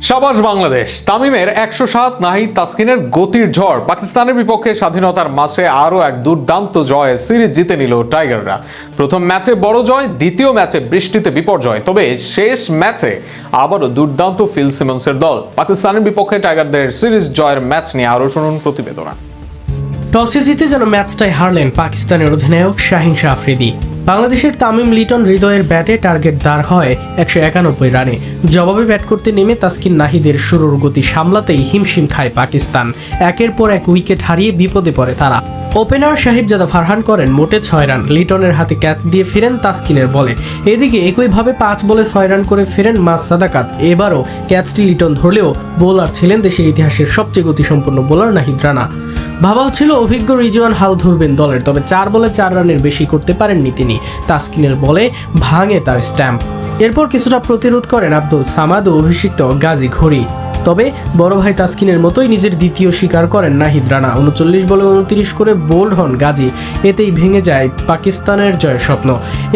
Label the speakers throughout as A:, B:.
A: শাবাশ বাংলাদেশ। তামিমের 107, নাহিদ তাসকিনের গতির ঝড়। পাকিস্তানের বিপক্ষে স্বাধীনতার মাসে আরও এক দুর্দান্ত জয়ে সিরিজ জিতে নিল টাইগাররা। প্রথম ম্যাচে বড় জয়, দ্বিতীয় ম্যাচে বৃষ্টিতে বিপর্যয়, তবে শেষ ম্যাচে আবারও দুর্দান্ত ফিল সিমন্সের দল। পাকিস্তানের বিপক্ষে টাইগারদের সিরিজ জয়ের ম্যাচ নিয়ে আরও শুনুন প্রতিবেদনা।
B: টসে জিতে যেন ম্যাচটাই হারলেন পাকিস্তানের অধিনায়ক শাহিন শাহ আফ্রিদি। বাংলাদেশের তামিম লিটন হৃদয়ের ব্যাটে টার্গেট দাঁড় হয় 191 রানে। জবাবে ব্যাট করতে নেমে তাসকিন নাহিদের শুরুর গতি সামলাতেই হিমশিম খায় পাকিস্তান। একের পর এক উইকেট হারিয়ে বিপদে পড়ে তারা। ওপেনার সাহিবজাদা ফারহান করেন মোটে 6 রান, লিটনের হাতে ক্যাচ দিয়ে ফেরেন তাসকিনের বলে। এদিকে একইভাবে 5 বলে 6 রান করে ফেরেন মাস সাদাকাত। এবারও ক্যাচটি লিটন ধরলেও বোলার ছিলেন দেশের ইতিহাসের সবচেয়ে গতিসম্পন্ন বোলার নাহিদ রানা। ভাবা হচ্ছিল অভিজ্ঞ রিজওয়ান হাল ধরবেন দলের, তবে 4 বলে 4 রানের বেশি করতে পারেননি তিনি। তাসকিনের বলে ভাঙে তার স্ট্যাম্প। এরপর কিছুটা প্রতিরোধ করেন আব্দুল সামাদ ও অভিষিক্ত গাজী ঘড়ি। তবে বড় ভাই তাসকিনের মতোই নিজের দ্বিতীয় শিকার করেন নাহিদ রানা। 39 বলে 29 করে বোল্ড হন গাজী। এতেই ভেঙে যায় পাকিস্তানের জয়ের স্বপ্ন।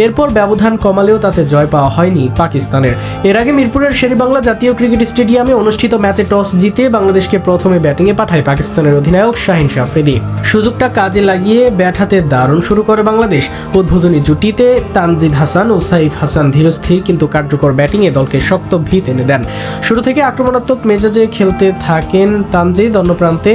B: এরপর ব্যবধান কমালেও তাতে জয় পাওয়া হয়নি পাকিস্তানের। এর আগে মিরপুরের শেরেবাংলা জাতীয় ক্রিকেট স্টেডিয়ামে অনুষ্ঠিত ম্যাচে টস জিতে বাংলাদেশকে প্রথমে ব্যাটিংয়ে পাঠায় পাকিস্তানের অধিনায়ক শাহিন শাহ আফ্রিদি। সুযোগটা কাজে লাগিয়ে ব্যাট হাতে দারুণ শুরু করে বাংলাদেশ। উদ্বোধনী জুটিতে তানজিদ হাসান ও সাইফ হাসান ধীরস্থির কিন্তু কার্যকর ব্যাটিংয়ে দলকে শক্ত ভিত এনে দেন। শুরু থেকে আক্রমণাত্মক মেজাজে খেলতে থাকেন তানজিদ। অন্য প্রান্তে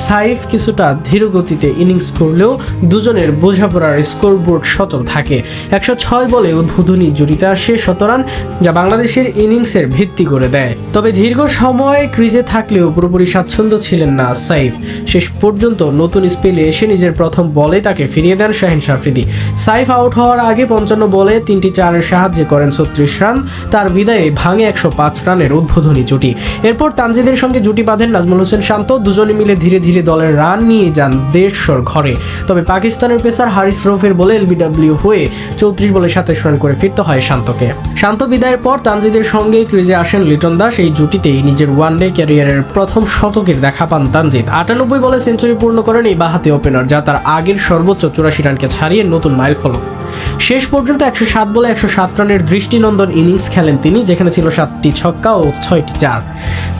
B: সাইফ কিছুটা ধীর গতিতে ইনিংস করলেও দুজনের বোঝাপড়ার স্কোরবোর্ড সচল থাকে। 106 বলে উদ্বোধনী জুটিতে আসে 17 রান, যা বাংলাদেশের ইনিংসের ভিত্তি করে দেয়। তবে দীর্ঘ সময় ক্রিজে থাকলেও পুরোপুরি স্বাচ্ছন্দ্য ছিলেন না সাইফ। শেষ পর্যন্ত নতুন স্পেলে এসে নিজের প্রথম বলে তাকে ফিরিয়ে দেন শাহিন শাহ আফ্রিদি। সাইফ আউট হওয়ার আগে 55 বলে 3টি 4-এর সাহায্যে করেন 36 রান। তার বিদায়ে ভাঙে 105 রানের উদ্বোধনী জুটি। এরপর তানজিদের সঙ্গে জুটি বাঁধেন নাজমুল হোসেন শান্ত। দুজনে মিলে ধীরে ধীরে দলের রান নিয়ে যান 150 ঘরে। তবে পাকিস্তানের পেসার হারিস রৌফের বলে এলবিডব্লিউ হয়ে 34 বলে 27 রান করে ফিরতে হয় শান্তকে। শান্ত বিদায়ের পর তানজিদের সঙ্গে ক্রিজে আসেন লিটন দাস। এই জুটিতেই নিজের ওয়ানডে ক্যারিয়ারের প্রথম শতকের দেখা পান তানজিদ। 98 বলে সেঞ্চুরি পূর্ণ করেন এই বাঁহাতি ওপেনার, যা তার আগের সর্বোচ্চ 84 রানকে ছাড়িয়ে নতুন মাইলফলক। শেষ পর্যন্ত 107 বলে 107 রানের দৃষ্টিনন্দন ইনিংস খেলেন তিনি, যেখানে ছিল 7টি ছক্কা ও 6টি চার।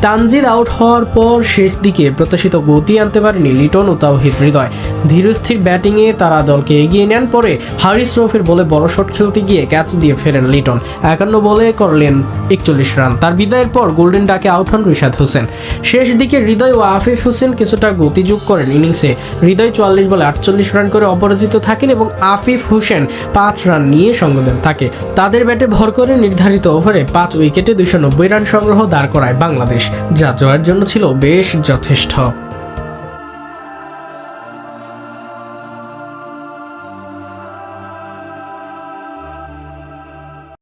B: তানজিদ আউট হওয়ার পর শেষ দিকে প্রত্যাশিত গতি আনতে পারেনি লিটন ও তাওহিদ হৃদয়। ধীরস্থির ব্যাটিংয়ে তারা দলকে এগিয়ে নেন। পরে হারিস রৌফের বলে বড় শট খেলতে গিয়ে ক্যাচ দিয়ে ফেরেন লিটন। 51 বলে করলেন 41 রান। তার বিদায়ের পর গোল্ডেন ডাকে আউট হন রিশাদ হোসেন। শেষ দিকে হৃদয় ও আফিফ হোসেন কিছুটা গতি যোগ করেন ইনিংসে। হৃদয় 44 বলে 48 রান করে অপরাজিত থাকেন এবং আফিফ হোসেন 5 রান নিয়ে সঙ্গ দেন তাকে। তাদের ব্যাটে ভর করে নির্ধারিত ওভারে 5 উইকেটে 290 রান সংগ্রহ দাঁড় করায় বাংলাদেশ, যা জয়ের জন্য ছিল বেশ যথেষ্ট।